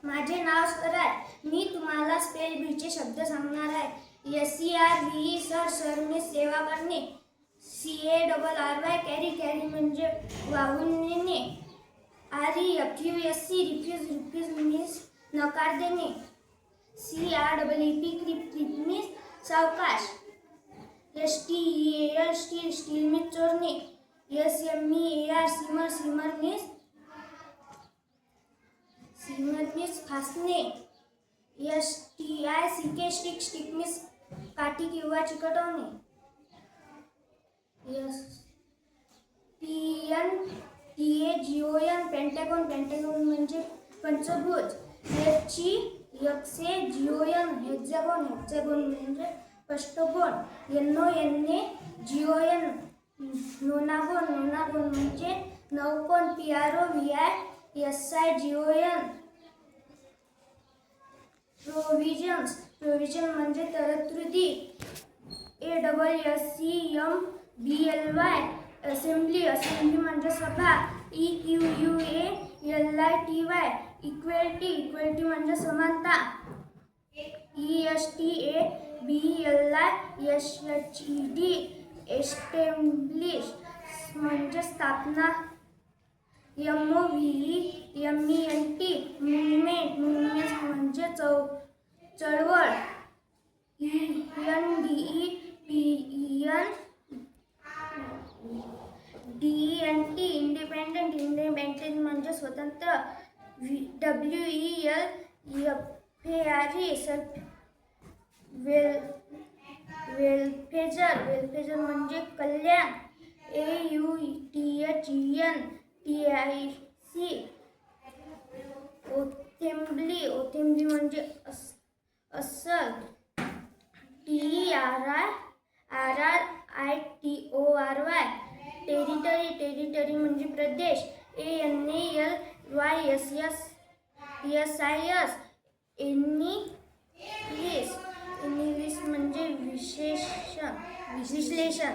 माझे नाव स्वराज. मी तुम्हाला स्पेल बीचे शब्द सांगणार आहे. SERVE सर, सरने सेवा करणे. CARRY कॅरी म्हणजे वाहून नेणे. REFUSE रिफ्यूज मीन्स नकार देणे. CREEP क्रीप मीन्स सावकाश. STEAL स्टील मीन्स चोरणे. SMEAR सिमर मीन्स फासणे. STICK स्टिक मीन्स काठी किंवा चिकटवणे. PENTAGON पेंटागॉन म्हणजे पंचभुज. HEXAGON हेक्सागोन म्हणजे अष्टकोन. NONAGON नोनागोन म्हणजे नौकोन. PROVISION प्रोव्हिजन म्हणजे तरतुदी. ASSEMBLY असेंब्ली म्हणजे सभा. EQUALITY इक्वेलिटी म्हणजे समानता. ESTABLISHED एस्टॅब्लिश म्हणजे स्थापना. MOVEMENT मूव्हमेंट म्हणजे चळवळ. INDEPENDENT इंडिपेंडेंट म्हणजे स्वतंत्र. WELFARE वेलफेअर म्हणजे कल्याण. AUTHEN TIC असेंब्ली म्हणजे अस्सल. TERRITORY टेरिटरी म्हणजे प्रदेश. ANALYSIS एनिलिस्ट म्हणजे विश्लेषण.